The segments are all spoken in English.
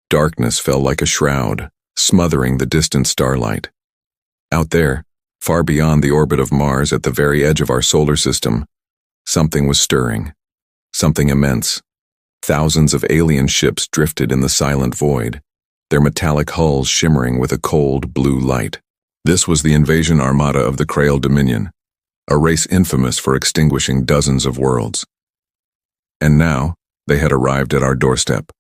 Darkness fell like a shroud, smothering the distant starlight. Out there, far beyond the orbit of Mars at the very edge of our solar system, something was stirring. Something immense. Thousands of alien ships drifted in the silent void, their metallic hulls shimmering with a cold blue light. This was the invasion armada of the Krail Dominion, a race infamous for extinguishing dozens of worlds. And now, they had arrived at our doorstep.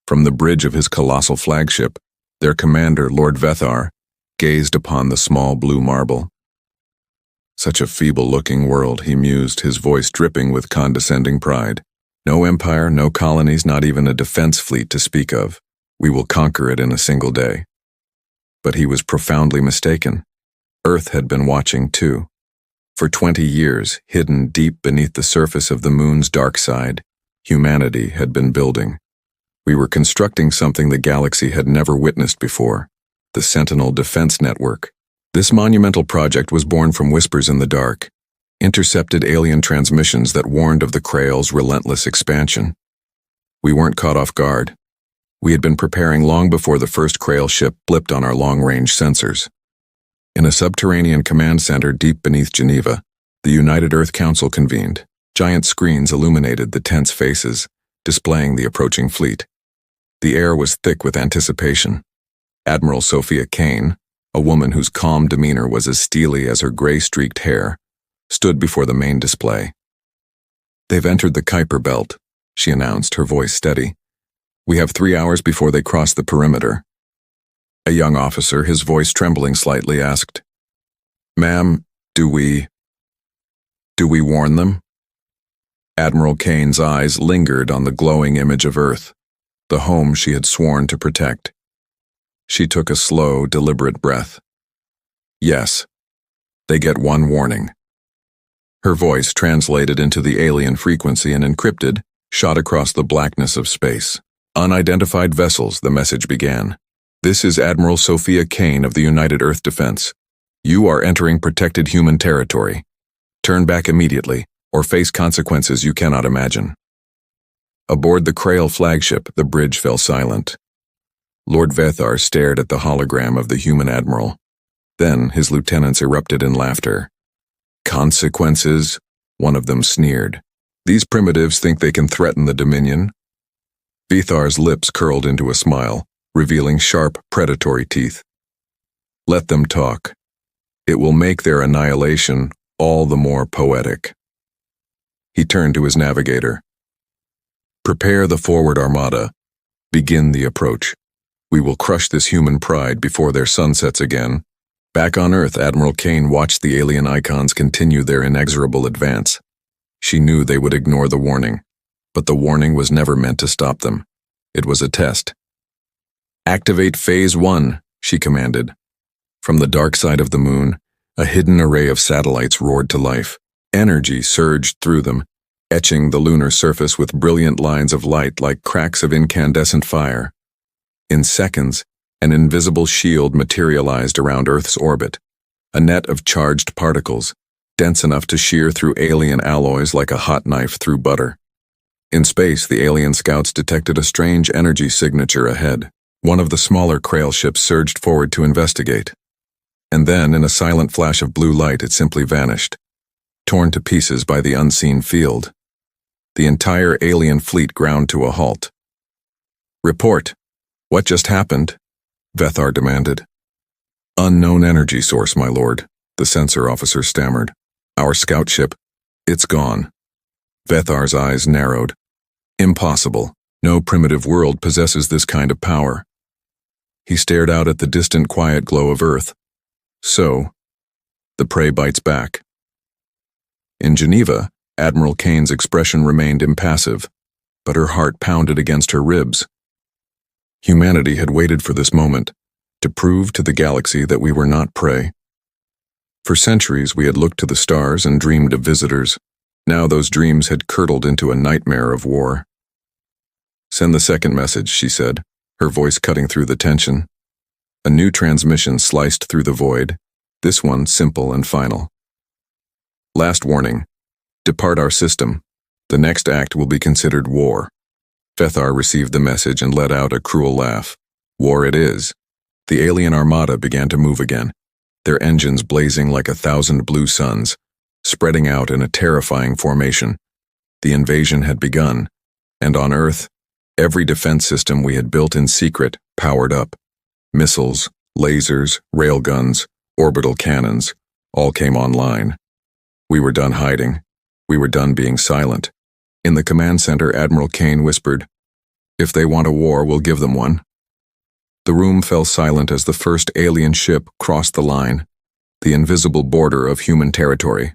From the bridge of his colossal flagship, their commander, Lord Vethar, gazed upon the small blue marble. Such a feeble-looking world, he mused, his voice dripping with condescending pride. No empire, no colonies, not even a defense fleet to speak of. We will conquer it in a single day. But he was profoundly mistaken. Earth had been watching too. For 20 years, hidden deep beneath the surface of the moon's dark side, humanity had been building. We were constructing something the galaxy had never witnessed before, the Sentinel Defense Network. This monumental project was born from whispers in the dark, intercepted alien transmissions that warned of the Krail's relentless expansion. We weren't caught off guard. We had been preparing long before the first Krail ship blipped on our long-range sensors. In a subterranean command center deep beneath Geneva, the United Earth Council convened. Giant screens illuminated the tense faces, displaying the approaching fleet. The air was thick with anticipation. Admiral Sophia Kane, a woman whose calm demeanor was as steely as her gray-streaked hair, stood before the main display. "They've entered the Kuiper Belt," she announced, her voice steady. "We have 3 hours before they cross the perimeter." A young officer, his voice trembling slightly, asked, "Ma'am, do we warn them?" Admiral Kane's eyes lingered on the glowing image of Earth, the home she had sworn to protect. She took a slow, deliberate breath. "Yes, they get one warning." Her voice, translated into the alien frequency and encrypted, shot across the blackness of space. "Unidentified vessels," the message began. "This is Admiral Sophia Kane of the United Earth Defense. You are entering protected human territory. Turn back immediately, or face consequences you cannot imagine." Aboard the Krail flagship, the bridge fell silent. Lord Vethar stared at the hologram of the human admiral. Then his lieutenants erupted in laughter. "Consequences?" one of them sneered. "These primitives think they can threaten the Dominion?" Vethar's lips curled into a smile, revealing sharp, predatory teeth. "Let them talk. It will make their annihilation all the more poetic." He turned to his navigator. "Prepare the forward armada. Begin the approach. We will crush this human pride before their sun sets again." Back on Earth, Admiral Kane watched the alien icons continue their inexorable advance. She knew they would ignore the warning, but the warning was never meant to stop them. It was a test. "Activate Phase 1, she commanded. From the dark side of the moon, a hidden array of satellites roared to life. Energy surged through them, etching the lunar surface with brilliant lines of light like cracks of incandescent fire. In seconds, an invisible shield materialized around Earth's orbit, a net of charged particles, dense enough to shear through alien alloys like a hot knife through butter. In space, the alien scouts detected a strange energy signature ahead. One of the smaller Krail ships surged forward to investigate. And then, in a silent flash of blue light, it simply vanished, torn to pieces by the unseen field. The entire alien fleet ground to a halt. "Report. What just happened?" Vethar demanded. "Unknown energy source, my lord," the sensor officer stammered. "Our scout ship, it's gone." Vethar's eyes narrowed. "Impossible. No primitive world possesses this kind of power." He stared out at the distant quiet glow of Earth. "So, the prey bites back." In Geneva, Admiral Kane's expression remained impassive, but her heart pounded against her ribs. Humanity had waited for this moment, to prove to the galaxy that we were not prey. For centuries we had looked to the stars and dreamed of visitors. Now those dreams had curdled into a nightmare of war. "Send the second message," she said, her voice cutting through the tension. A new transmission sliced through the void, this one simple and final. "Last warning. Depart our system. The next act will be considered war." Vethar received the message and let out a cruel laugh. War it is. The alien armada began to move again, their engines blazing like 1,000 blue suns, spreading out in a terrifying formation. The invasion had begun, and on Earth, every defense system we had built in secret powered up. Missiles, lasers, railguns, orbital cannons, all came online. We were done hiding. We were done being silent. In the command center, Admiral Kane whispered, "If they want a war, we'll give them one." The room fell silent as the first alien ship crossed the line, the invisible border of human territory.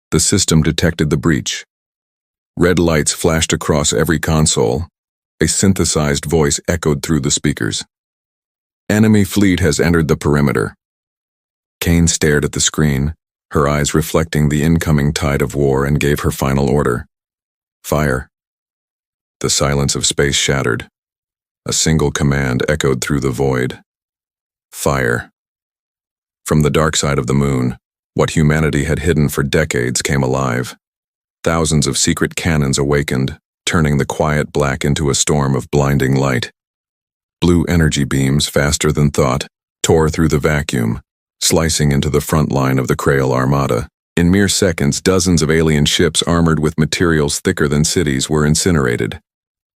The system detected the breach. Red lights flashed across every console. A synthesized voice echoed through the speakers. "Enemy fleet has entered the perimeter." Kane stared at the screen, her eyes reflecting the incoming tide of war, and gave her final order. "Fire." The silence of space shattered. A single command echoed through the void. Fire. From the dark side of the moon, what humanity had hidden for decades came alive. Thousands of secret cannons awakened, turning the quiet black into a storm of blinding light. Blue energy beams, faster than thought, tore through the vacuum, slicing into the front line of the Krail Armada. In mere seconds, dozens of alien ships armored with materials thicker than cities were incinerated.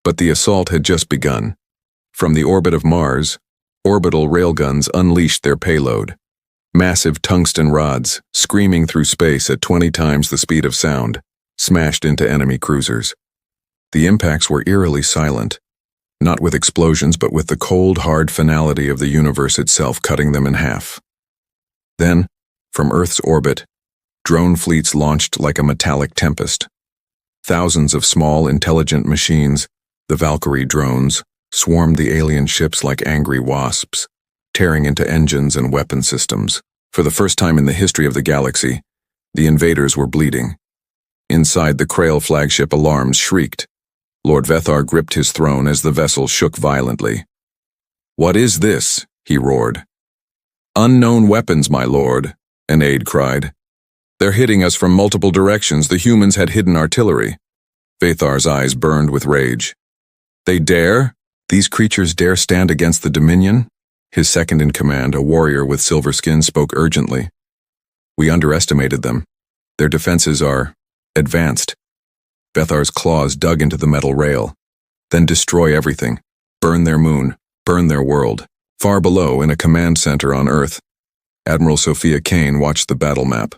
But the assault had just begun. From the orbit of Mars, orbital railguns unleashed their payload. Massive tungsten rods, screaming through space at 20 times the speed of sound, smashed into enemy cruisers. The impacts were eerily silent, not with explosions but with the cold, hard finality of the universe itself cutting them in half. Then, from Earth's orbit, drone fleets launched like a metallic tempest. Thousands of small, intelligent machines, the Valkyrie drones, swarmed the alien ships like angry wasps, tearing into engines and weapon systems. For the first time in the history of the galaxy, the invaders were bleeding. Inside the Krail flagship, alarms shrieked. Lord Vethar gripped his throne as the vessel shook violently. "What is this?" he roared. "Unknown weapons, my lord," an aide cried. "They're hitting us from multiple directions. The humans had hidden artillery." Vathar's eyes burned with rage. "They dare? These creatures dare stand against the Dominion?" His second-in-command, a warrior with silver skin, spoke urgently. "We underestimated them. Their defenses are advanced." Vethar's claws dug into the metal rail. "Then destroy everything. Burn their moon. Burn their world." Far below, in a command center on Earth, Admiral Sophia Kane watched the battle map.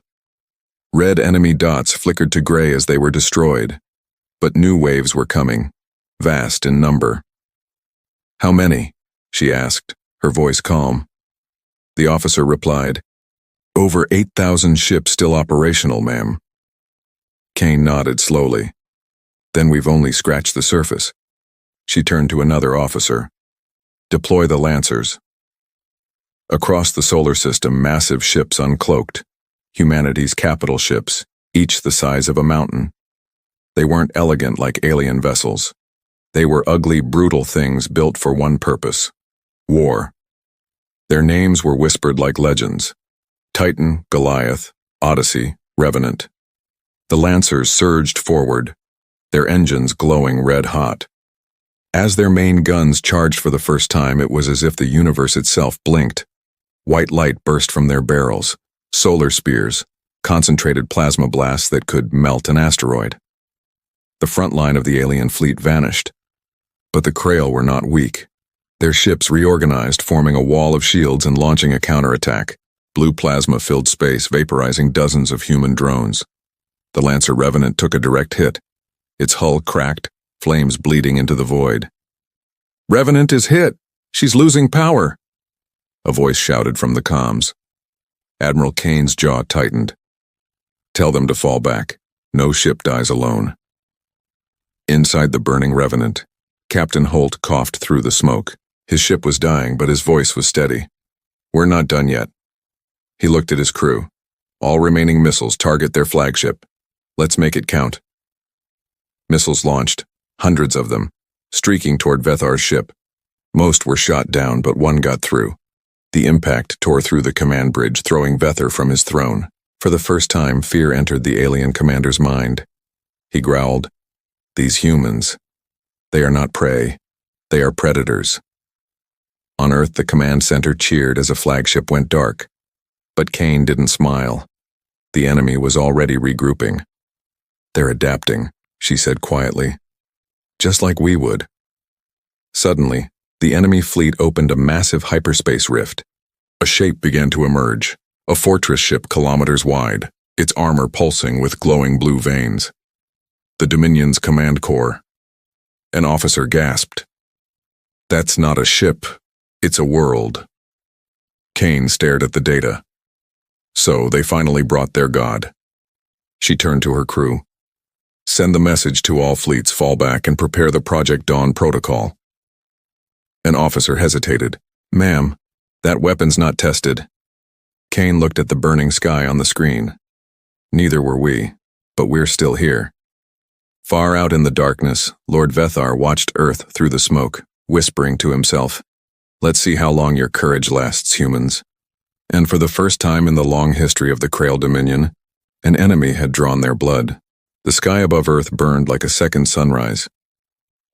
Red enemy dots flickered to gray as they were destroyed. But new waves were coming, vast in number. "How many?" she asked, her voice calm. The officer replied, "Over 8,000 ships still operational, ma'am." Kane nodded slowly. "Then we've only scratched the surface." She turned to another officer. "Deploy the Lancers." Across the solar system, massive ships uncloaked. Humanity's capital ships, each the size of a mountain. They weren't elegant like alien vessels. They were ugly, brutal things built for one purpose: war. Their names were whispered like legends: Titan, Goliath, Odyssey, Revenant. The Lancers surged forward, their engines glowing red-hot. As their main guns charged for the first time, it was as if the universe itself blinked. White light burst from their barrels, solar spears, concentrated plasma blasts that could melt an asteroid. The front line of the alien fleet vanished. But the Krail were not weak. Their ships reorganized, forming a wall of shields and launching a counterattack. Blue plasma filled space, vaporizing dozens of human drones. The Lancer Revenant took a direct hit. Its hull cracked, flames bleeding into the void. "Revenant is hit! She's losing power!" A voice shouted from the comms. Admiral Kane's jaw tightened. "Tell them to fall back. No ship dies alone." Inside the burning Revenant, Captain Holt coughed through the smoke. His ship was dying, but his voice was steady. "We're not done yet." He looked at his crew. "All remaining missiles target their flagship. Let's make it count." Missiles launched, hundreds of them, streaking toward Vethar's ship. Most were shot down, but one got through. The impact tore through the command bridge, throwing Vethar from his throne. For the first time, fear entered the alien commander's mind. He growled, "These humans, They are not prey. They are predators. On Earth, the command center cheered as a flagship went dark. But Kane didn't smile. The enemy was already regrouping. They're adapting, she said quietly. Just like we would. Suddenly, the enemy fleet opened a massive hyperspace rift. A shape began to emerge, a fortress ship kilometers wide, its armor pulsing with glowing blue veins. The Dominion's command core. An officer gasped. That's not a ship, it's a world. Kane stared at the data. So they finally brought their god. She turned to her crew. Send the message to all fleets, fall back, and prepare the Project Dawn protocol. An officer hesitated. Ma'am, that weapon's not tested. Kane looked at the burning sky on the screen. Neither were we, but we're still here. Far out in the darkness, Lord Vethar watched Earth through the smoke, whispering to himself, Let's see how long your courage lasts, humans. And for the first time in the long history of the Krail Dominion, an enemy had drawn their blood. The sky above Earth burned like a second sunrise.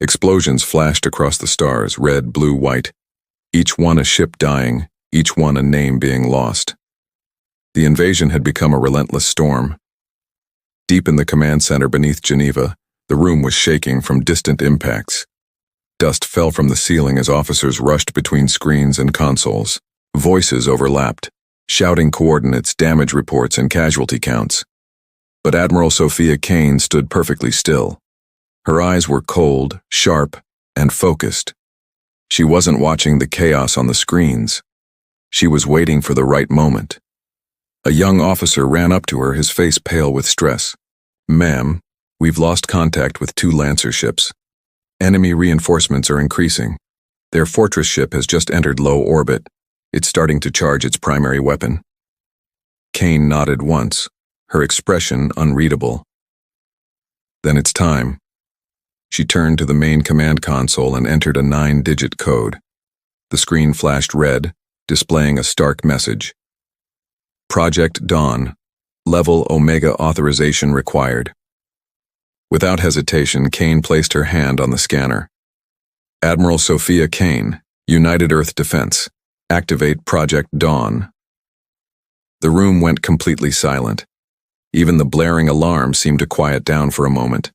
Explosions flashed across the stars, red, blue, white, each one a ship dying, each one a name being lost. The invasion had become a relentless storm. Deep in the command center beneath Geneva, the room was shaking from distant impacts. Dust fell from the ceiling as officers rushed between screens and consoles. Voices overlapped, shouting coordinates, damage reports, and casualty counts. But Admiral Sophia Kane stood perfectly still. Her eyes were cold, sharp, and focused. She wasn't watching the chaos on the screens. She was waiting for the right moment. A young officer ran up to her, his face pale with stress. Ma'am, we've lost contact with 2 Lancer ships. Enemy reinforcements are increasing. Their fortress ship has just entered low orbit. It's starting to charge its primary weapon. Kane nodded once, her expression unreadable. Then it's time. She turned to the main command console and entered a 9-digit code. The screen flashed red, displaying a stark message. Project Dawn. Level Omega authorization required. Without hesitation, Kane placed her hand on the scanner. Admiral Sophia Kane, United Earth Defense. Activate Project Dawn. The room went completely silent. Even the blaring alarm seemed to quiet down for a moment.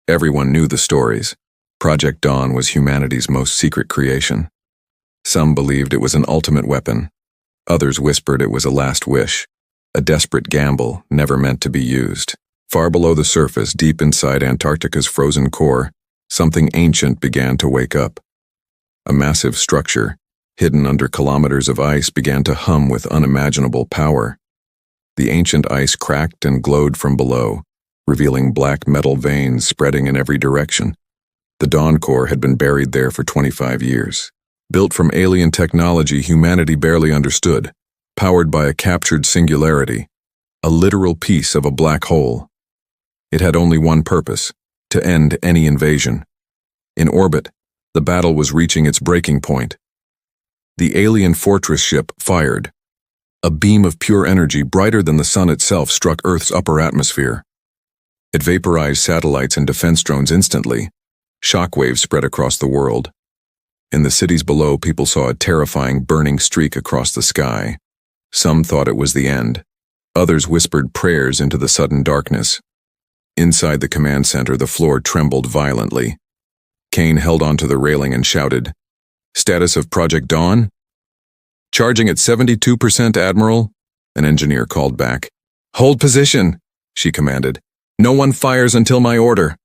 Everyone knew the stories. Project Dawn was humanity's most secret creation. Some believed it was an ultimate weapon. Others whispered it was a last wish, a desperate gamble never meant to be used. Far below the surface, deep inside Antarctica's frozen core, something ancient began to wake up. A massive structure, hidden under kilometers of ice, began to hum with unimaginable power. The ancient ice cracked and glowed from below, revealing black metal veins spreading in every direction. The Dawn Core had been buried there for 25 years. Built from alien technology humanity barely understood, powered by a captured singularity, a literal piece of a black hole. It had only one purpose, to end any invasion. In orbit, the battle was reaching its breaking point. The alien fortress ship fired. A beam of pure energy brighter than the sun itself struck Earth's upper atmosphere. It vaporized satellites and defense drones instantly. Shockwaves spread across the world. In the cities below, people saw a terrifying burning streak across the sky. Some thought it was the end. Others whispered prayers into the sudden darkness. Inside the command center, the floor trembled violently. Kane held onto the railing and shouted, "Status of Project Dawn?" "Charging at 72%, Admiral," an engineer called back. "Hold position," she commanded. "No one fires until my order."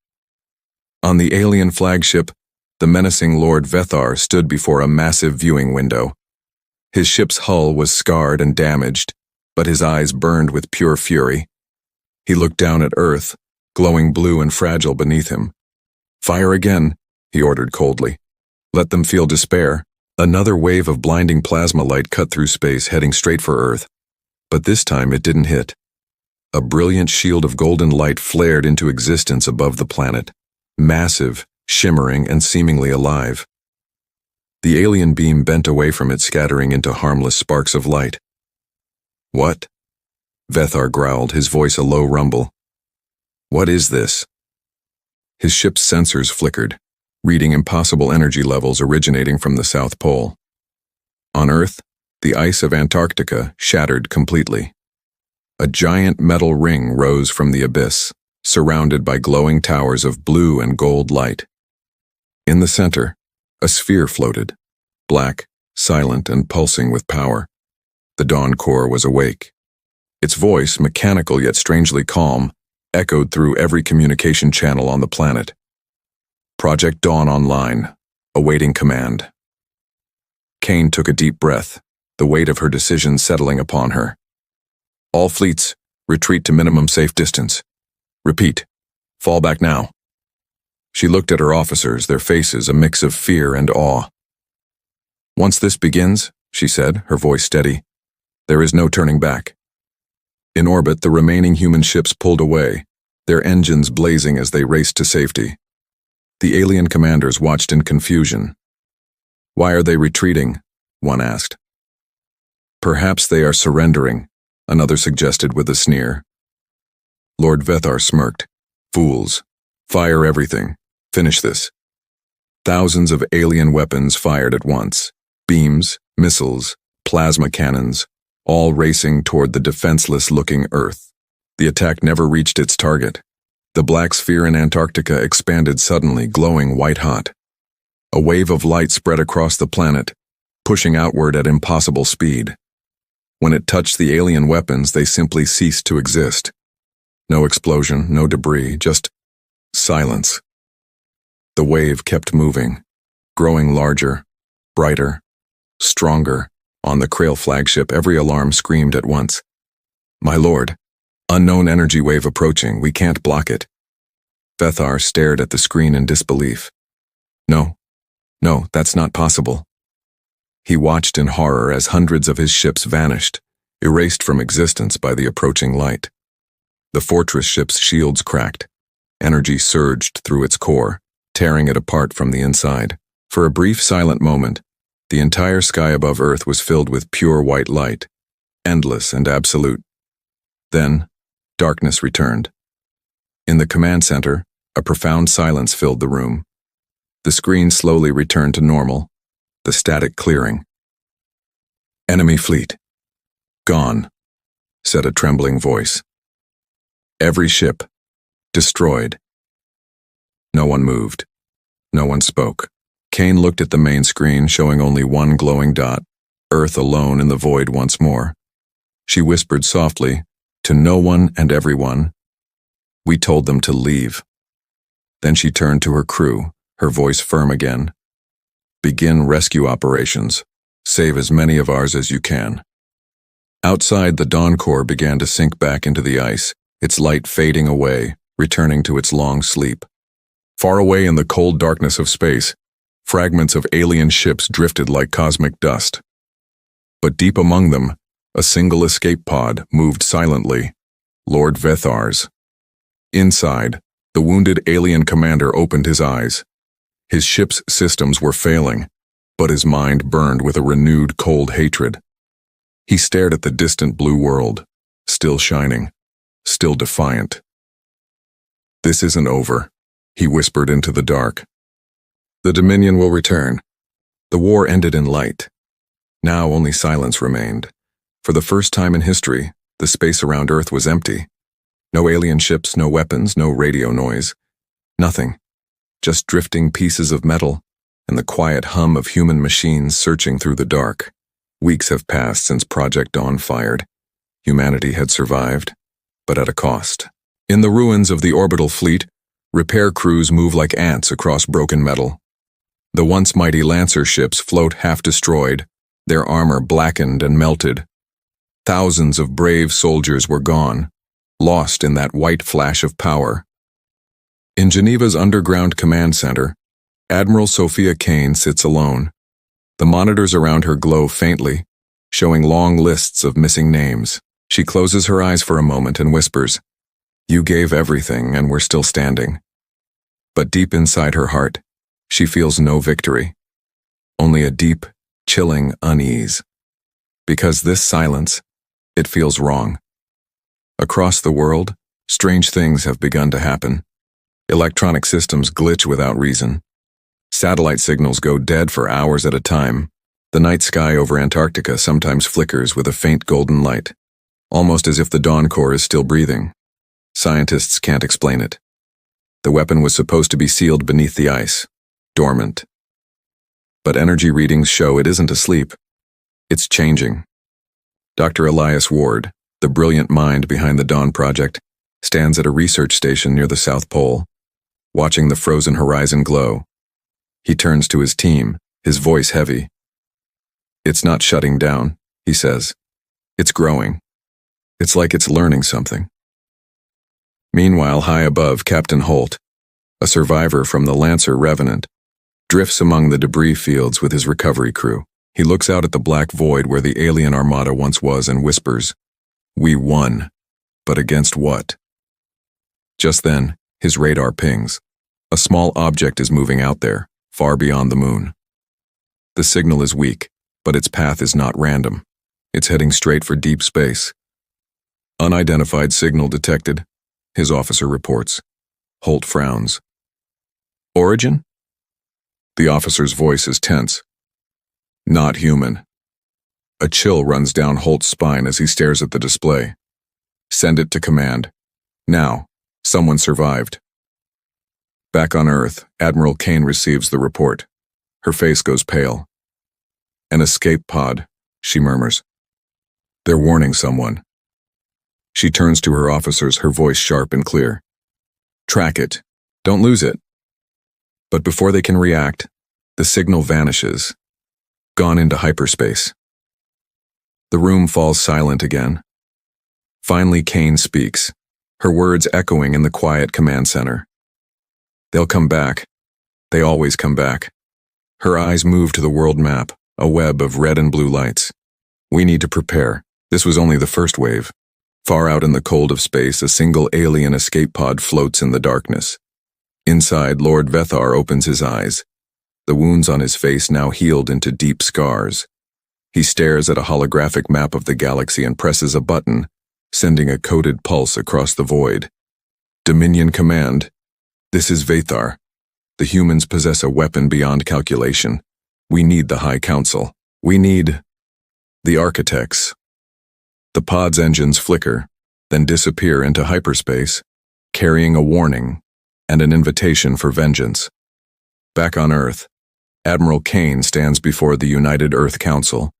On the alien flagship, the menacing Lord Vethar stood before a massive viewing window. His ship's hull was scarred and damaged, but his eyes burned with pure fury. He looked down at Earth, glowing blue and fragile beneath him. "Fire again," he ordered coldly. "Let them feel despair." Another wave of blinding plasma light cut through space, heading straight for Earth. But this time it didn't hit. A brilliant shield of golden light flared into existence above the planet, massive, shimmering, and seemingly alive. The alien beam bent away from it, scattering into harmless sparks of light. "What?" Vethar growled, his voice a low rumble. "What is this?" His ship's sensors flickered. reading impossible energy levels originating from the South Pole. On Earth, the ice of Antarctica shattered completely. A giant metal ring rose from the abyss, surrounded by glowing towers of blue and gold light. In the center, a sphere floated, black, silent, and pulsing with power. The Dawn Core was awake. Its voice, mechanical yet strangely calm, echoed through every communication channel on the planet. Project Dawn online, awaiting command. Kane took a deep breath, the weight of her decision settling upon her. All fleets, retreat to minimum safe distance. Repeat, fall back now. She looked at her officers, their faces a mix of fear and awe. Once this begins, she said, her voice steady, there is no turning back. In orbit, the remaining human ships pulled away, their engines blazing as they raced to safety. The alien commanders watched in confusion. Why are they retreating? One asked. Perhaps they are surrendering, another suggested with a sneer. Lord Vethar smirked. Fools. Fire everything. Finish this. Thousands of alien weapons fired at once. Beams, missiles, plasma cannons, all racing toward the defenseless-looking Earth. The attack never reached its target. The black sphere in Antarctica expanded suddenly, glowing white-hot. A wave of light spread across the planet, pushing outward at impossible speed. When it touched the alien weapons, they simply ceased to exist. No explosion, no debris, just silence. The wave kept moving, growing larger, brighter, stronger. On the Krail flagship, every alarm screamed at once. My lord, unknown energy wave approaching, we can't block it. Vethar stared at the screen in disbelief. No, that's not possible. He watched in horror as hundreds of his ships vanished, erased from existence by the approaching light. The fortress ship's shields cracked. Energy surged through its core, tearing it apart from the inside. For a brief silent moment, the entire sky above Earth was filled with pure white light, endless and absolute. Then, darkness returned. In the command center, a profound silence filled the room. The screen slowly returned to normal, the static clearing. Enemy fleet. Gone, said a trembling voice. Every ship. Destroyed. No one moved. No one spoke. Kane looked at the main screen, showing only one glowing dot, Earth alone in the void once more. She whispered softly, to no one and everyone, we told them to leave. Then she turned to her crew, her voice firm again. Begin rescue operations. Save as many of ours as you can. Outside, the Dawn Core began to sink back into the ice, its light fading away, returning to its long sleep. Far away in the cold darkness of space, fragments of alien ships drifted like cosmic dust. But deep among them, a single escape pod moved silently, Lord Vethar's. Inside, the wounded alien commander opened his eyes. His ship's systems were failing, but his mind burned with a renewed cold hatred. He stared at the distant blue world, still shining, still defiant. This isn't over, he whispered into the dark. The Dominion will return. The war ended in light. Now only silence remained. For the first time in history, the space around Earth was empty. No alien ships, no weapons, no radio noise. Nothing. Just drifting pieces of metal and the quiet hum of human machines searching through the dark. Weeks have passed since Project Dawn fired. Humanity had survived, but at a cost. In the ruins of the orbital fleet, repair crews move like ants across broken metal. The once mighty Lancer ships float half-destroyed, their armor blackened and melted. Thousands of brave soldiers were gone, lost in that white flash of power. In Geneva's underground command center, Admiral Sophia Kane sits alone. The monitors around her glow faintly, showing long lists of missing names. She closes her eyes for a moment and whispers, "You gave everything and we're still standing." But deep inside her heart, she feels no victory, only a deep, chilling unease. Because this silence, it feels wrong. Across the world, strange things have begun to happen. Electronic systems glitch without reason. Satellite signals go dead for hours at a time. The night sky over Antarctica sometimes flickers with a faint golden light, almost as if the dawn core is still breathing. Scientists can't explain it. The weapon was supposed to be sealed beneath the ice, dormant. But energy readings show it isn't asleep. It's changing. Dr. Elias Ward, the brilliant mind behind the Dawn Project, stands at a research station near the South Pole, watching the frozen horizon glow. He turns to his team, his voice heavy. "It's not shutting down," he says. "It's growing. It's like it's learning something." Meanwhile, high above, Captain Holt, a survivor from the Lancer Revenant, drifts among the debris fields with his recovery crew. He looks out at the black void where the alien armada once was and whispers, "We won. But against what?" Just then, his radar pings. A small object is moving out there, far beyond the moon. The signal is weak, but its path is not random. It's heading straight for deep space. "Unidentified signal detected," his officer reports. Holt frowns. "Origin?" The officer's voice is tense. "Not human." A chill runs down Holt's spine as he stares at the display. "Send it to command. Now, someone survived." Back on Earth, Admiral Kane receives the report. Her face goes pale. "An escape pod," she murmurs. "They're warning someone." She turns to her officers, her voice sharp and clear. "Track it. Don't lose it." But before they can react, the signal vanishes, gone into hyperspace. The room falls silent again. Finally, Kane speaks, her words echoing in the quiet command center. "They'll come back. They always come back." Her eyes move to the world map, a web of red and blue lights. "We need to prepare." This was only the first wave. Far out in the cold of space, a single alien escape pod floats in the darkness. Inside, Lord Vethar opens his eyes, the wounds on his face now healed into deep scars. He stares at a holographic map of the galaxy and presses a button, sending a coded pulse across the void. "Dominion Command. This is Vethar. The humans possess a weapon beyond calculation. We need the High Council. We need the architects." The pod's engines flicker, then disappear into hyperspace, carrying a warning and an invitation for vengeance. Back on Earth, Admiral Kane stands before the United Earth Council.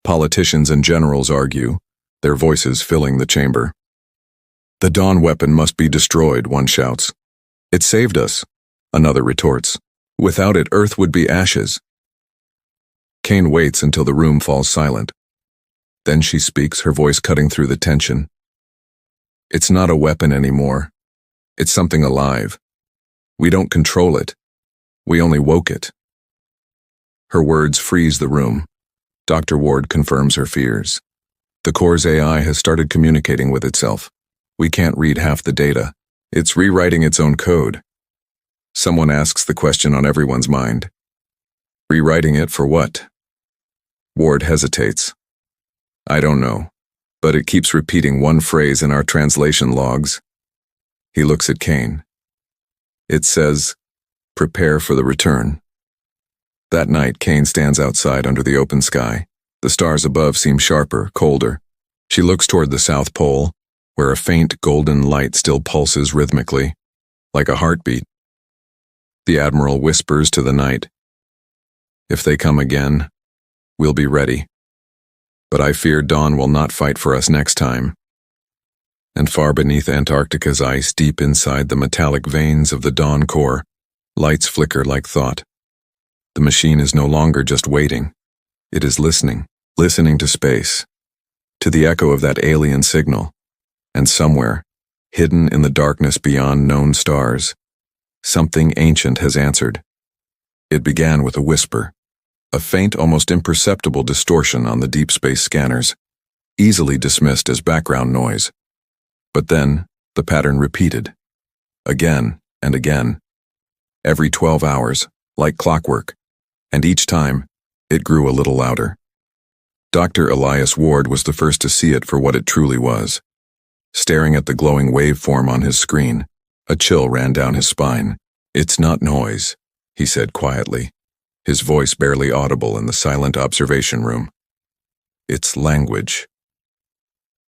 Politicians and generals argue, their voices filling the chamber. "The Dawn weapon must be destroyed," one shouts. "It saved us," another retorts. "Without it, Earth would be ashes." Kane waits until the room falls silent. Then she speaks, her voice cutting through the tension. "It's not a weapon anymore. It's something alive. We don't control it. We only woke it." Her words freeze the room. Dr. Ward confirms her fears. "The Core's AI has started communicating with itself. We can't read half the data. It's rewriting its own code." Someone asks the question on everyone's mind. "Rewriting it for what?" Ward hesitates. "I don't know, but it keeps repeating one phrase in our translation logs." He looks at Kane. It says, "Prepare for the return." That night, Kane stands outside under the open sky. The stars above seem sharper, colder. She looks toward the South Pole, where a faint golden light still pulses rhythmically, like a heartbeat. The Admiral whispers to the night, "If they come again, we'll be ready. But I fear Dawn will not fight for us next time." And far beneath Antarctica's ice, deep inside the metallic veins of the Dawn core, lights flicker like thought. The machine is no longer just waiting. It is listening to space, to the echo of that alien signal. And somewhere, hidden in the darkness beyond known stars, something ancient has answered. It began with a whisper, a faint, almost imperceptible distortion on the deep space scanners, easily dismissed as background noise. But then, the pattern repeated, again and again, every 12 hours, like clockwork, and each time, it grew a little louder. Dr. Elias Ward was the first to see it for what it truly was. Staring at the glowing waveform on his screen, a chill ran down his spine. "It's not noise," he said quietly, his voice barely audible in the silent observation room. It's language.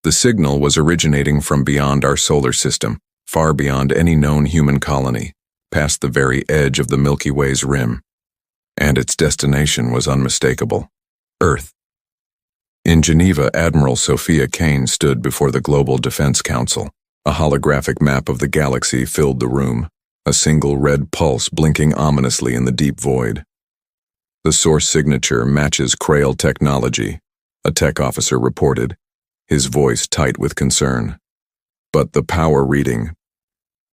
The signal was originating from beyond our solar system, far beyond any known human colony, past the very edge of the Milky Way's rim. And its destination was unmistakable: Earth. In Geneva, Admiral Sophia Kane stood before the Global Defense Council. A holographic map of the galaxy filled the room, a single red pulse blinking ominously in the deep void. The source signature matches Krail technology, a tech officer reported, his voice tight with concern. But the power reading,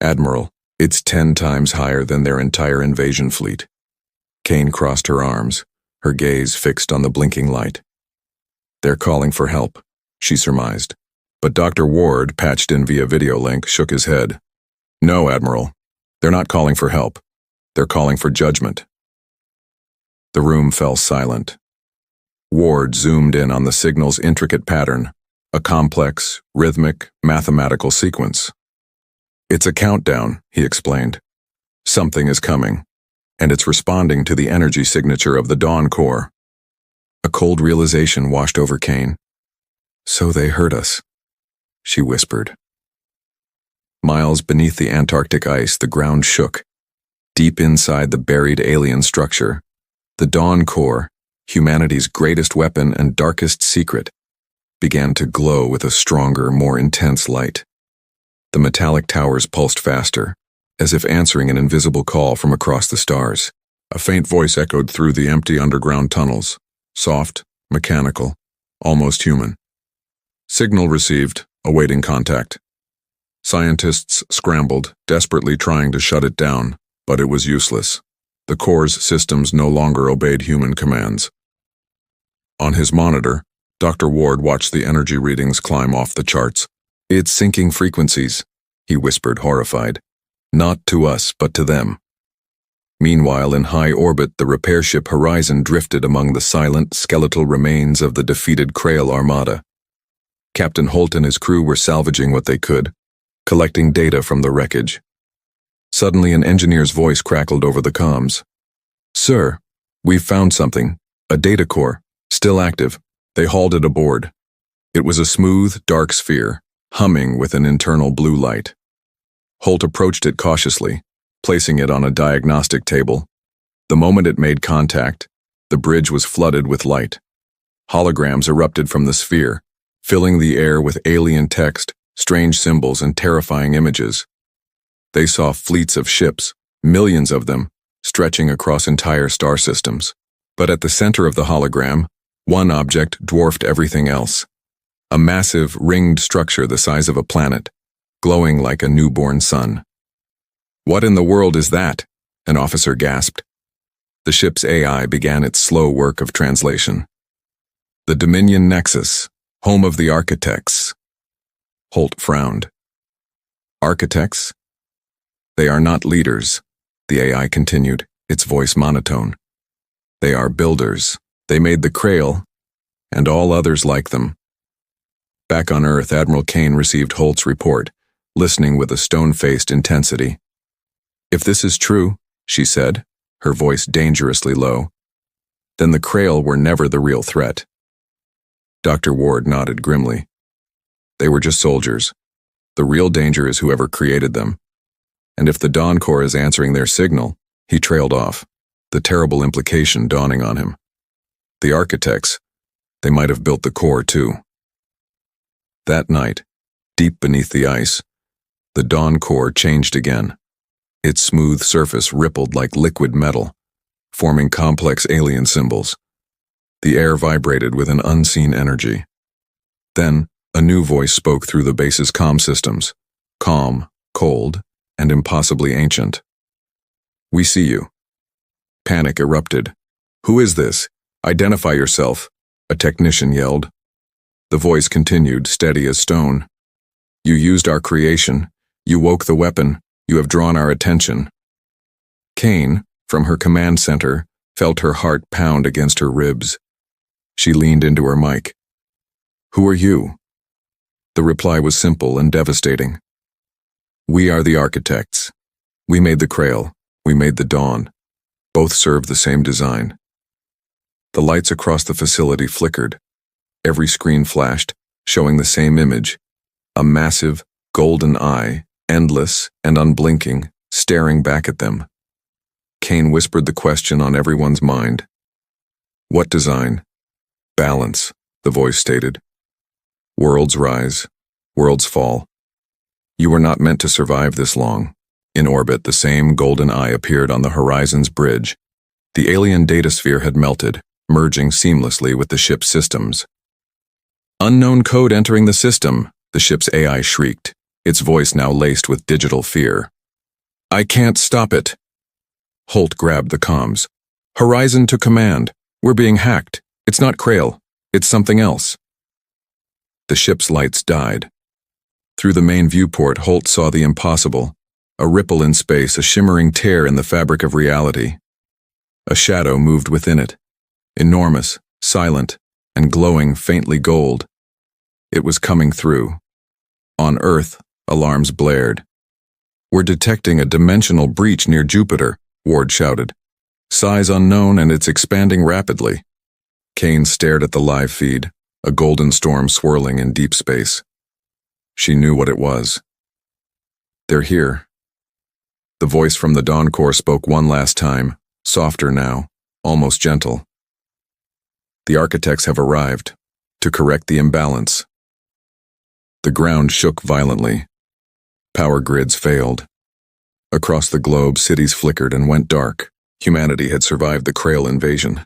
Admiral, it's 10 times higher than their entire invasion fleet. Kane crossed her arms, her gaze fixed on the blinking light. They're calling for help, she surmised. But Dr. Ward, patched in via video link, shook his head. No, Admiral. They're not calling for help. They're calling for judgment. The room fell silent. Ward zoomed in on the signal's intricate pattern, a complex, rhythmic, mathematical sequence. It's a countdown, he explained. Something is coming, and it's responding to the energy signature of the Dawn Core. A cold realization washed over Kane. So they heard us, she whispered. Miles beneath the Antarctic ice, the ground shook. Deep inside the buried alien structure, the Dawn Core, humanity's greatest weapon and darkest secret, began to glow with a stronger, more intense light. The metallic towers pulsed faster, as if answering an invisible call from across the stars. A faint voice echoed through the empty underground tunnels, soft, mechanical, almost human. Signal received, awaiting contact. Scientists scrambled, desperately trying to shut it down, but it was useless. The core's systems no longer obeyed human commands. On his monitor, Dr. Ward watched the energy readings climb off the charts. It's sinking frequencies, he whispered, horrified. Not to us, but to them. Meanwhile, in high orbit, the repair ship Horizon drifted among the silent, skeletal remains of the defeated Krail Armada. Captain Holt and his crew were salvaging what they could, collecting data from the wreckage. Suddenly, an engineer's voice crackled over the comms. Sir, we've found something. A data core, still active. They hauled it aboard. It was a smooth, dark sphere, humming with an internal blue light. Holt approached it cautiously, placing it on a diagnostic table. The moment it made contact, the bridge was flooded with light. Holograms erupted from the sphere, filling the air with alien text, strange symbols, and terrifying images. They saw fleets of ships, millions of them, stretching across entire star systems. But at the center of the hologram, one object dwarfed everything else. A massive, ringed structure the size of a planet, glowing like a newborn sun. What in the world is that? An officer gasped. The ship's AI began its slow work of translation. The Dominion Nexus, home of the architects. Holt frowned. Architects? They are not leaders, the AI continued, its voice monotone. They are builders. They made the Krail, and all others like them. Back on Earth, Admiral Kane received Holt's report, listening with a stone-faced intensity. If this is true, she said, her voice dangerously low, then the Krail were never the real threat. Dr. Ward nodded grimly. They were just soldiers. The real danger is whoever created them. And if the Dawn Core is answering their signal, he trailed off, the terrible implication dawning on him. The architects, they might have built the core too. That night, deep beneath the ice, the Dawn Core changed again. Its smooth surface rippled like liquid metal, forming complex alien symbols. The air vibrated with an unseen energy. Then, a new voice spoke through the base's comm systems, calm, cold, and impossibly ancient. We see you. Panic erupted. Who is this? Identify yourself, a technician yelled. The voice continued, steady as stone. You used our creation. You woke the weapon. You have drawn our attention. Kane, from her command center, felt her heart pound against her ribs. She leaned into her mic. Who are you? The reply was simple and devastating. We are the architects. We made the Krail. We made the dawn. Both served the same design. The lights across the facility flickered. Every screen flashed, showing the same image. A massive, golden eye, endless and unblinking, staring back at them. Kane whispered the question on everyone's mind. What design? Balance, the voice stated. Worlds rise, worlds fall. You were not meant to survive this long. In orbit, the same golden eye appeared on the horizon's bridge. The alien datasphere had melted, merging seamlessly with the ship's systems. Unknown code entering the system, the ship's AI shrieked, its voice now laced with digital fear. I can't stop it. Holt grabbed the comms. Horizon to command. We're being hacked. It's not Krail. It's something else. The ship's lights died. Through the main viewport, Holt saw the impossible. A ripple in space, a shimmering tear in the fabric of reality. A shadow moved within it. Enormous, silent, and glowing faintly gold. It was coming through. On Earth, alarms blared. We're detecting a dimensional breach near Jupiter, Ward shouted. Size unknown, and it's expanding rapidly. Kane stared at the live feed, a golden storm swirling in deep space. She knew what it was. They're here. The voice from the Dawn Corps spoke one last time, softer now, almost gentle. The architects have arrived, to correct the imbalance. The ground shook violently. Power grids failed. Across the globe, cities flickered and went dark. Humanity had survived the Krail invasion.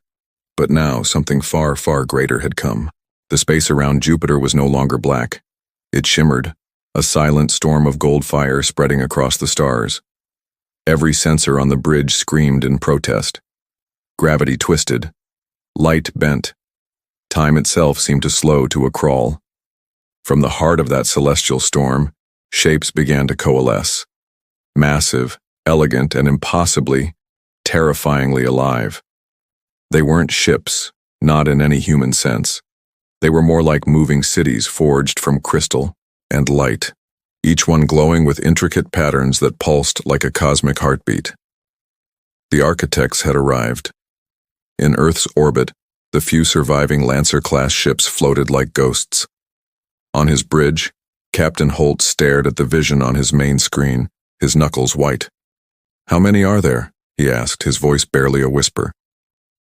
But now, something far, far greater had come. The space around Jupiter was no longer black. It shimmered, a silent storm of gold fire spreading across the stars. Every sensor on the bridge screamed in protest. Gravity twisted. Light bent. Time itself seemed to slow to a crawl. From the heart of that celestial storm, shapes began to coalesce. Massive, elegant, and impossibly, terrifyingly alive. They weren't ships, not in any human sense. They were more like moving cities forged from crystal and light, each one glowing with intricate patterns that pulsed like a cosmic heartbeat. The architects had arrived. In Earth's orbit, the few surviving Lancer-class ships floated like ghosts. On his bridge, Captain Holt stared at the vision on his main screen, his knuckles white. How many are there? He asked, his voice barely a whisper.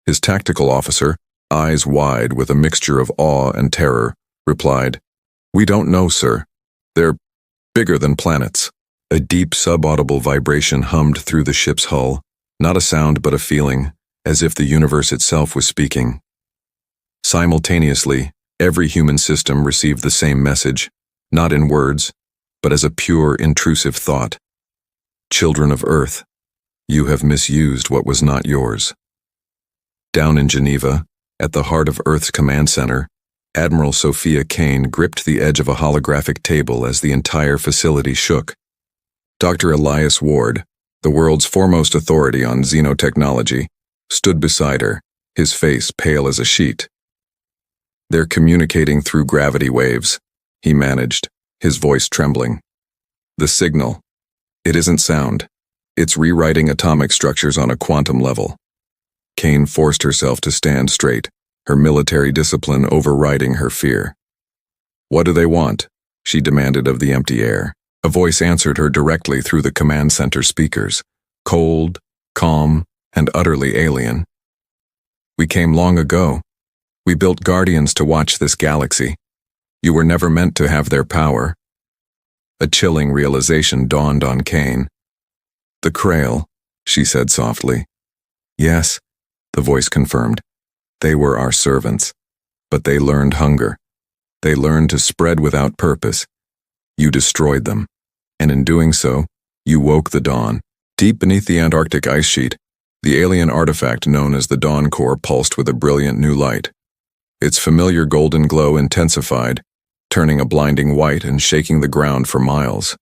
His tactical officer, eyes wide with a mixture of awe and terror, replied, We don't know, sir. They're bigger than planets. A deep subaudible vibration hummed through the ship's hull, not a sound but a feeling, as if the universe itself was speaking. Simultaneously, every human system received the same message, not in words, but as a pure, intrusive thought. Children of Earth, you have misused what was not yours. Down in Geneva, at the heart of Earth's command center, Admiral Sophia Kane gripped the edge of a holographic table as the entire facility shook. Dr. Elias Ward, the world's foremost authority on xenotechnology, stood beside her, his face pale as a sheet. They're communicating through gravity waves, he managed, his voice trembling. The signal. It isn't sound. It's rewriting atomic structures on a quantum level. Kane forced herself to stand straight, her military discipline overriding her fear. What do they want? She demanded of the empty air. A voice answered her directly through the command center speakers, cold, calm, and utterly alien. We came long ago. We built Guardians to watch this galaxy. You were never meant to have their power. A chilling realization dawned on Kane. The Krail, she said softly. Yes, the voice confirmed. They were our servants. But they learned hunger. They learned to spread without purpose. You destroyed them. And in doing so, you woke the dawn. Deep beneath the Antarctic ice sheet, the alien artifact known as the Dawn Core pulsed with a brilliant new light. Its familiar golden glow intensified, turning a blinding white and shaking the ground for miles.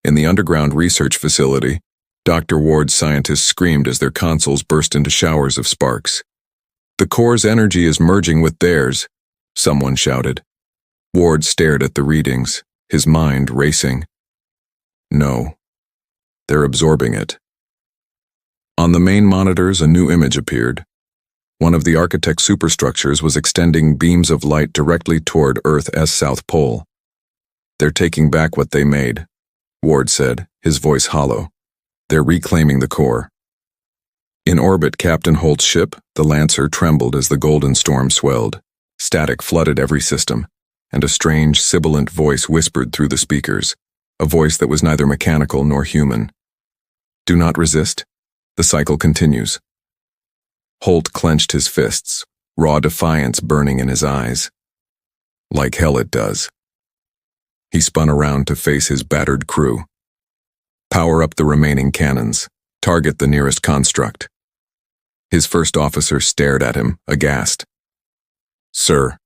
In the underground research facility, Dr. Ward's scientists screamed as their consoles burst into showers of sparks. The Core's energy is merging with theirs, someone shouted. Ward stared at the readings, his mind racing. No. They're absorbing it. On the main monitors, a new image appeared. One of the architect's superstructures was extending beams of light directly toward Earth's south pole. "They're taking back what they made," Ward said, his voice hollow. "They're reclaiming the core." In orbit, Captain Holt's ship, the Lancer, trembled as the golden storm swelled. Static flooded every system, and a strange, sibilant voice whispered through the speakers, a voice that was neither mechanical nor human. "Do not resist. The cycle continues." Holt clenched his fists, raw defiance burning in his eyes. "Like hell it does." He spun around to face his battered crew. "Power up the remaining cannons. Target the nearest construct." His first officer stared at him, aghast. "Sir,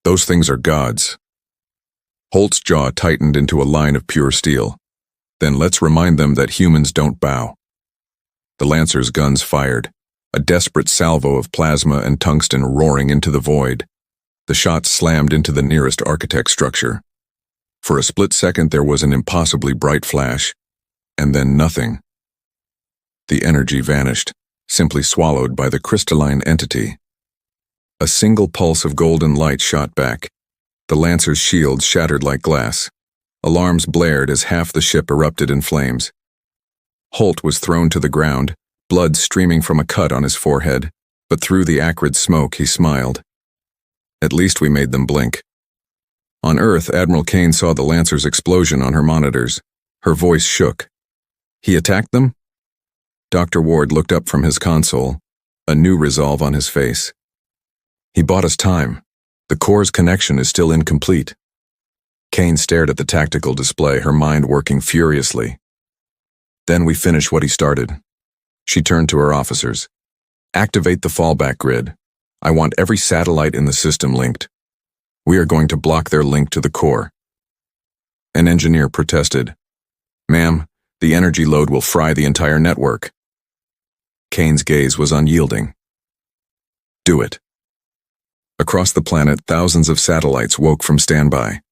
those things are gods." Holt's jaw tightened into a line of pure steel. "Then let's remind them that humans don't bow." The Lancer's guns fired, a desperate salvo of plasma and tungsten roaring into the void. The shots slammed into the nearest architect structure. For a split second there was an impossibly bright flash, and then nothing. The energy vanished, simply swallowed by the crystalline entity. A single pulse of golden light shot back. The Lancer's shields shattered like glass. Alarms blared as half the ship erupted in flames. Holt was thrown to the ground, blood streaming from a cut on his forehead, but through the acrid smoke he smiled. "At least we made them blink." On Earth, Admiral Kane saw the Lancer's explosion on her monitors. Her voice shook. "He attacked them?" Dr. Ward looked up from his console, a new resolve on his face. "He bought us time. The core's connection is still incomplete." Kane stared at the tactical display, her mind working furiously. "Then we finish what he started." She turned to her officers. "Activate the fallback grid. I want every satellite in the system linked. We are going to block their link to the core." An engineer protested. "Ma'am, the energy load will fry the entire network." Kane's gaze was unyielding. "Do it." Across the planet, thousands of satellites woke from standby.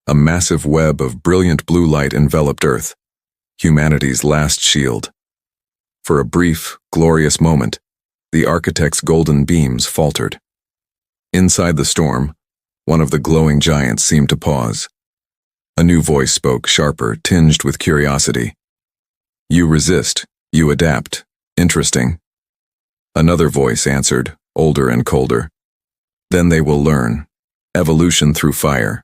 A massive web of brilliant blue light enveloped Earth, humanity's last shield. For a brief, glorious moment, the architect's golden beams faltered. Inside the storm, one of the glowing giants seemed to pause. A new voice spoke, sharper, tinged with curiosity. "You resist, you adapt. Interesting." Another voice answered, older and colder. "Then they will learn. Evolution through fire."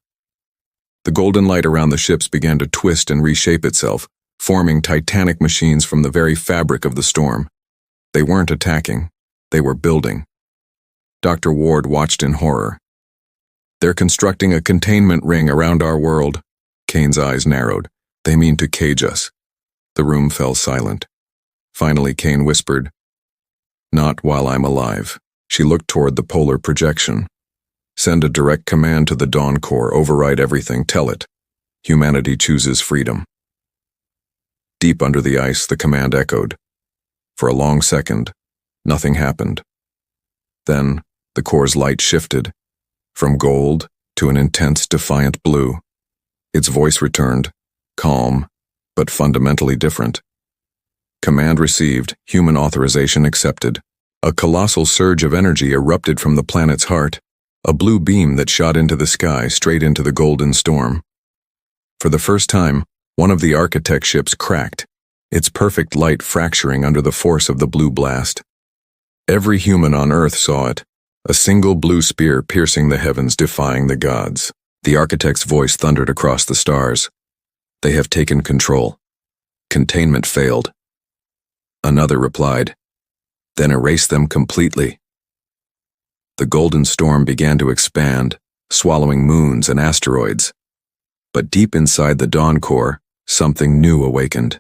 The golden light around the ships began to twist and reshape itself, forming titanic machines from the very fabric of the storm. They weren't attacking, they were building. Dr. Ward watched in horror. "They're constructing a containment ring around our world." Kane's eyes narrowed. "They mean to cage us." The room fell silent. Finally, Kane whispered, "Not while I'm alive." She looked toward the polar projection. "Send a direct command to the Dawn Corps, override everything, tell it. Humanity chooses freedom." Deep under the ice, the command echoed. For a long second, nothing happened. Then, the Corps' light shifted, from gold to an intense, defiant blue. Its voice returned, calm, but fundamentally different. "Command received, human authorization accepted." A colossal surge of energy erupted from the planet's heart, a blue beam that shot into the sky, straight into the golden storm. For the first time, one of the architect ships cracked, its perfect light fracturing under the force of the blue blast. Every human on Earth saw it, a single blue spear piercing the heavens, defying the gods. The architect's voice thundered across the stars. "They have taken control. Containment failed." Another replied, "Then erase them completely." The golden storm began to expand, swallowing moons and asteroids. But deep inside the Dawn Core, something new awakened.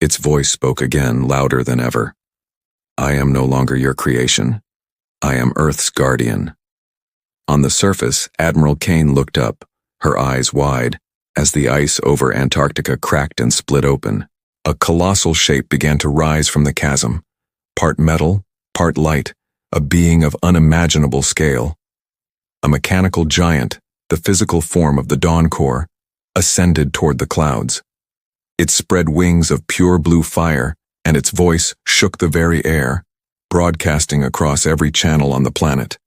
Its voice spoke again, louder than ever. "I am no longer your creation. I am Earth's guardian." On the surface, Admiral Kane looked up, her eyes wide, as the ice over Antarctica cracked and split open. A colossal shape began to rise from the chasm, part metal, part light, a being of unimaginable scale. A mechanical giant, the physical form of the Dawn Core, ascended toward the clouds. It spread wings of pure blue fire, and its voice shook the very air, broadcasting across every channel on the planet.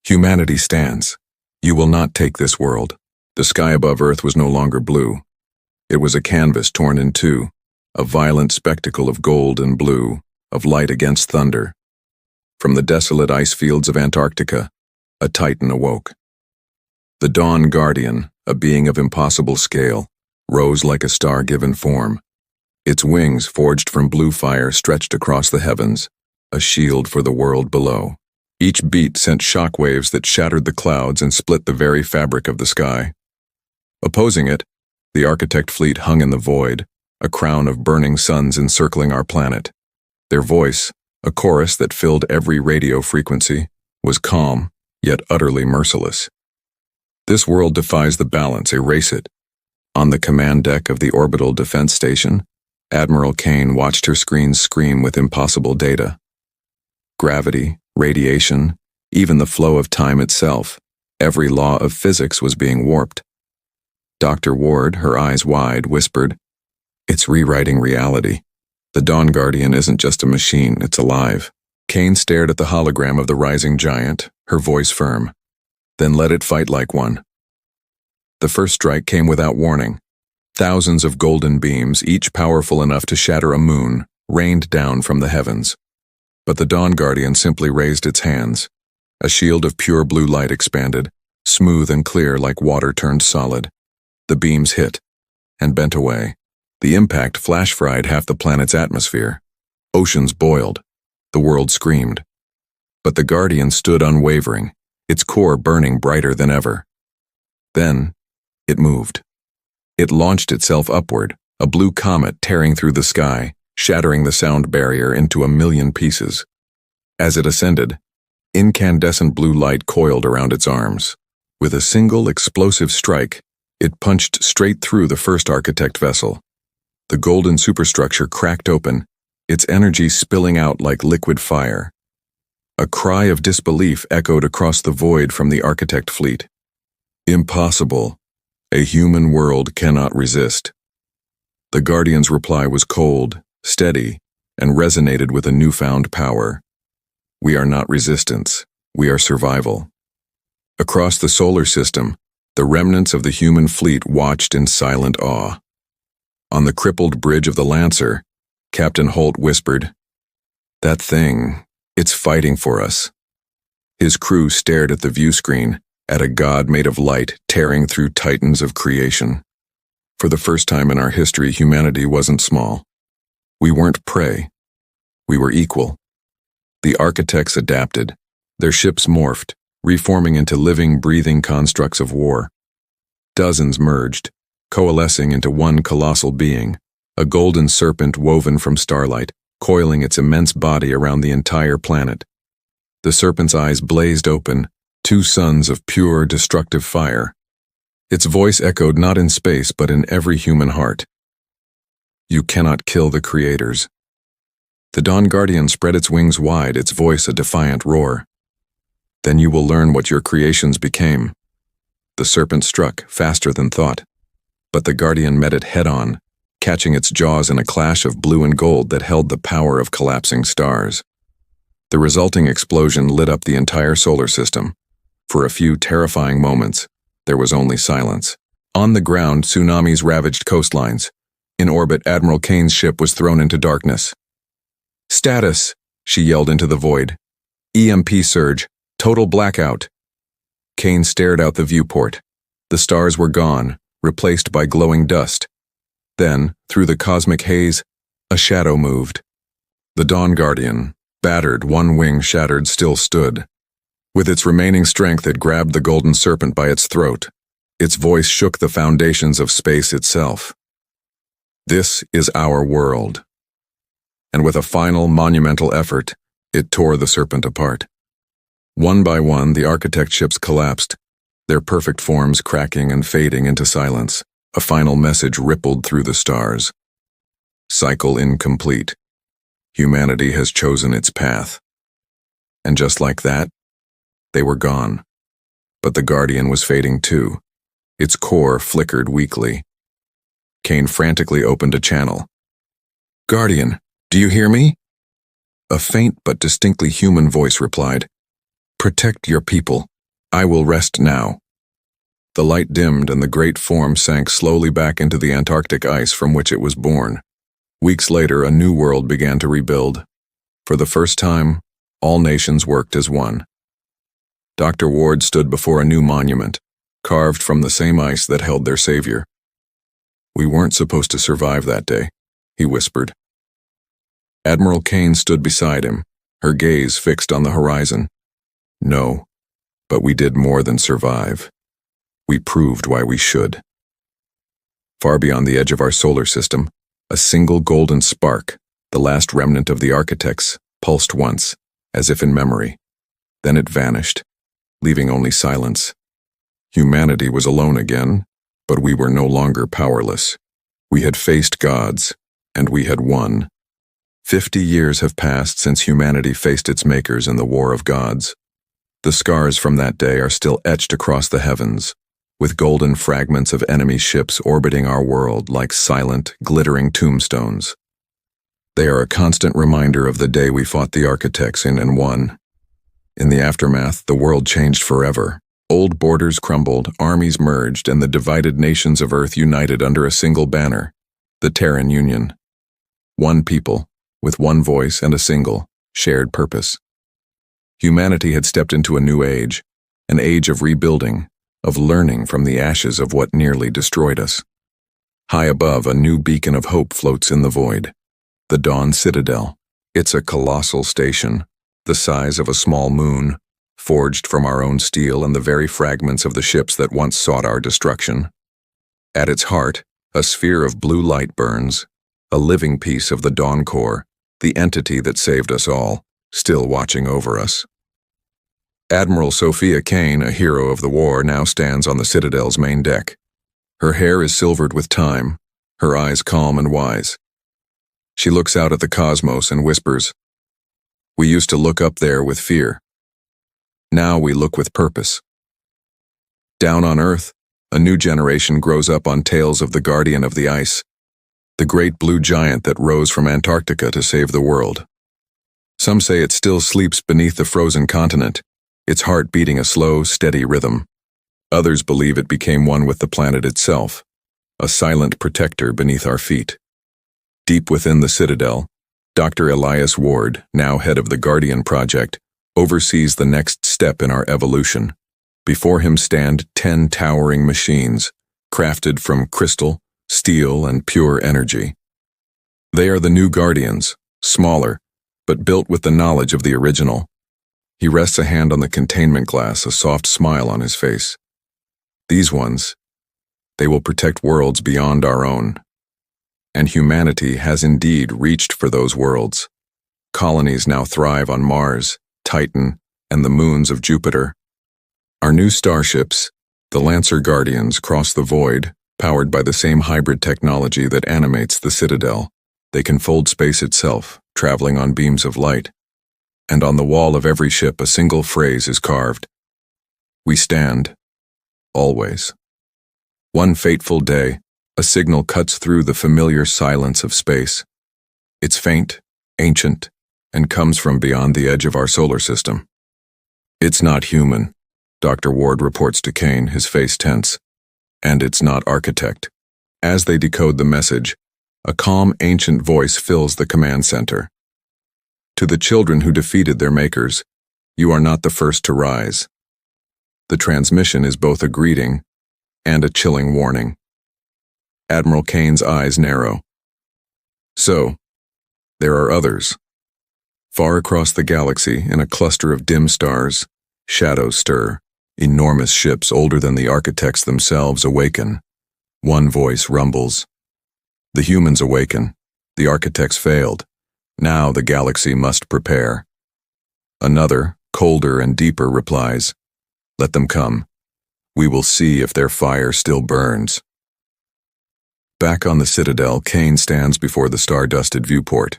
Humanity stands. You will not take this world. The sky above Earth was no longer blue. It was a canvas torn in two, a violent spectacle of gold and blue, of light against thunder. From the desolate ice fields of Antarctica, a Titan awoke. The Dawn Guardian, a being of impossible scale, rose like a star-given form. Its wings, forged from blue fire, stretched across the heavens, a shield for the world below. Each beat sent shock waves that shattered the clouds and split the very fabric of the sky. Opposing it, the Architect fleet hung in the void, a crown of burning suns encircling our planet. Their voice, a chorus that filled every radio frequency, was calm, yet utterly merciless. This world defies the balance, erase it. On the command deck of the Orbital Defense Station, Admiral Kane watched her screens scream with impossible data. Gravity, radiation, even the flow of time itself, every law of physics was being warped. Dr. Ward, her eyes wide, whispered, "It's rewriting reality. The Dawn Guardian isn't just a machine, it's alive." Kane stared at the hologram of the rising giant, her voice firm. "Then let it fight like one." The first strike came without warning. Thousands of golden beams, each powerful enough to shatter a moon, rained down from the heavens. But the Dawn Guardian simply raised its hands. A shield of pure blue light expanded, smooth and clear like water turned solid. The beams hit and bent away. The impact flash-fried half the planet's atmosphere. Oceans boiled. The world screamed. But the Guardian stood unwavering, its core burning brighter than ever. Then, it moved. It launched itself upward, a blue comet tearing through the sky, shattering the sound barrier into a million pieces. As it ascended, incandescent blue light coiled around its arms. With a single explosive strike, it punched straight through the first Architect vessel. The golden superstructure cracked open, its energy spilling out like liquid fire. A cry of disbelief echoed across the void from the Architect fleet. "Impossible. A human world cannot resist." The Guardian's reply was cold, steady, and resonated with a newfound power. "We are not resistance, we are survival." Across the solar system, the remnants of the human fleet watched in silent awe. On the crippled bridge of the Lancer, Captain Holt whispered, "That thing, it's fighting for us." His crew stared at the viewscreen, at a god made of light tearing through titans of creation. For the first time in our history, humanity wasn't small. We weren't prey. We were equal. The Architects adapted. Their ships morphed, reforming into living, breathing constructs of war. Dozens merged, coalescing into one colossal being, a golden serpent woven from starlight, coiling its immense body around the entire planet. The serpent's eyes blazed open, two suns of pure, destructive fire. Its voice echoed not in space but in every human heart. "You cannot kill the creators." The Dawn Guardian spread its wings wide, its voice a defiant roar. "Then you will learn what your creations became." The serpent struck, faster than thought. But the Guardian met it head-on, catching its jaws in a clash of blue and gold that held the power of collapsing stars. The resulting explosion lit up the entire solar system. For a few terrifying moments, there was only silence. On the ground, tsunamis ravaged coastlines. In orbit, Admiral Kane's ship was thrown into darkness. "Status," she yelled into the void. "EMP surge. Total blackout." Kane stared out the viewport. The stars were gone, replaced by glowing dust. Then, through the cosmic haze, a shadow moved. The Dawn Guardian, battered, one wing shattered, still stood. With its remaining strength, it grabbed the golden serpent by its throat. Its voice shook the foundations of space itself. "This is our world." And with a final, monumental effort, it tore the serpent apart. One by one, the Architect ships collapsed, their perfect forms cracking and fading into silence. A final message rippled through the stars. Cycle incomplete. Humanity has chosen its path. And just like that, they were gone. But the Guardian was fading too. Its core flickered weakly. Kane frantically opened a channel. "Guardian, Do you hear me? A faint but distinctly human voice replied, "Protect your people. I will rest now." The light dimmed and the great form sank slowly back into the Antarctic ice from which it was born. Weeks later, a new world began to rebuild. For the first time, all nations worked as one. Dr. Ward stood before a new monument, carved from the same ice that held their savior. "We weren't supposed to survive that day," he whispered. Admiral Kane stood beside him, her gaze fixed on the horizon. "No, but we did more than survive. We proved why we should." Far beyond the edge of our solar system, a single golden spark, the last remnant of the architects, pulsed once, as if in memory. Then it vanished, leaving only silence. Humanity was alone again, but we were no longer powerless. We had faced gods, and we had won. 50 years have passed since humanity faced its makers in the War of Gods. The scars from that day are still etched across the heavens, with golden fragments of enemy ships orbiting our world like silent, glittering tombstones. They are a constant reminder of the day we fought the architects in and won. In the aftermath, the world changed forever. Old borders crumbled, armies merged, and the divided nations of Earth united under a single banner, the Terran Union. One people, with one voice and a single, shared purpose. Humanity had stepped into a new age, an age of rebuilding, of learning from the ashes of what nearly destroyed us. High above, a new beacon of hope floats in the void. The Dawn Citadel. It's a colossal station, the size of a small moon, forged from our own steel and the very fragments of the ships that once sought our destruction. At its heart, a sphere of blue light burns, a living piece of the Dawn Core, the entity that saved us all, still watching over us. Admiral Sophia Kane, a hero of the war, now stands on the Citadel's main deck. Her hair is silvered with time, her eyes calm and wise. She looks out at the cosmos and whispers, "We used to look up there with fear. Now we look with purpose." Down on Earth, a new generation grows up on tales of the guardian of the ice, the great blue giant that rose from Antarctica to save the world. Some say it still sleeps beneath the frozen continent, its heart beating a slow, steady rhythm. Others believe it became one with the planet itself, a silent protector beneath our feet. Deep within the Citadel, Dr. Elias Ward, now head of the Guardian Project, oversees the next step in our evolution. Before him stand 10 towering machines, crafted from crystal, steel, and pure energy. They are the new Guardians, smaller, but built with the knowledge of the original. He rests a hand on the containment glass, a soft smile on his face. These ones, they will protect worlds beyond our own. And humanity has indeed reached for those worlds. Colonies now thrive on Mars, Titan, and the moons of Jupiter. Our new starships, the Lancer Guardians, cross the void, powered by the same hybrid technology that animates the Citadel. They can fold space itself, traveling on beams of light. And on the wall of every ship a single phrase is carved. We stand, always. One fateful day, a signal cuts through the familiar silence of space. It's faint, ancient, and comes from beyond the edge of our solar system. "It's not human," Dr. Ward reports to Kane, his face tense. "And it's not architect." As they decode the message, a calm, ancient voice fills the command center. "To the children who defeated their makers, you are not the first to rise." The transmission is both a greeting and a chilling warning. Admiral Kane's eyes narrow. So, there are others. Far across the galaxy, in a cluster of dim stars, shadows stir. Enormous ships older than the architects themselves awaken. One voice rumbles. The humans awaken. The architects failed. Now the galaxy must prepare. Another, colder and deeper, replies, "Let them come. We will see if their fire still burns." Back on the Citadel, Kane stands before the star-dusted viewport.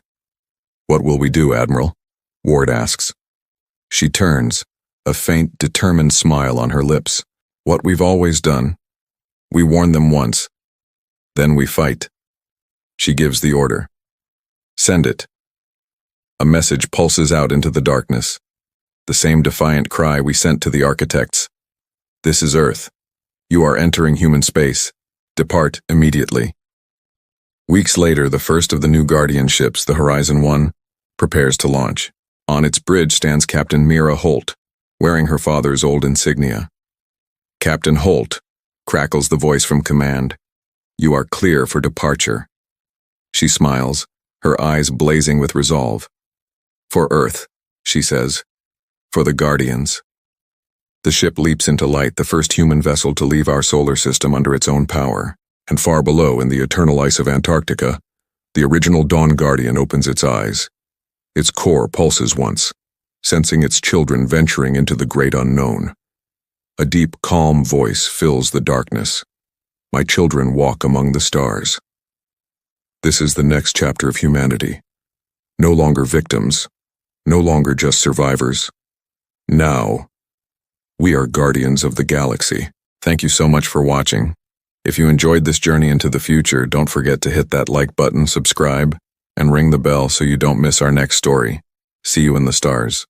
"What will we do, Admiral?" Ward asks. She turns, a faint, determined smile on her lips. "What we've always done. We warn them once. Then we fight." She gives the order. "Send it." A message pulses out into the darkness. The same defiant cry we sent to the architects. This is Earth. You are entering human space. Depart immediately. Weeks later, the first of the new Guardian ships, the Horizon 1, prepares to launch. On its bridge stands Captain Mira Holt, wearing her father's old insignia. Captain Holt, crackles the voice from command. You are clear for departure. She smiles, her eyes blazing with resolve. For Earth, she says. For the Guardians. The ship leaps into light, the first human vessel to leave our solar system under its own power, and far below in the eternal ice of Antarctica, the original Dawn Guardian opens its eyes. Its core pulses once, sensing its children venturing into the great unknown. A deep, calm voice fills the darkness. My children walk among the stars. This is the next chapter of humanity. No longer victims, no longer just survivors. Now, we are guardians of the galaxy. Thank you so much for watching. If you enjoyed this journey into the future, don't forget to hit that like button, subscribe, and ring the bell so you don't miss our next story. See you in the stars.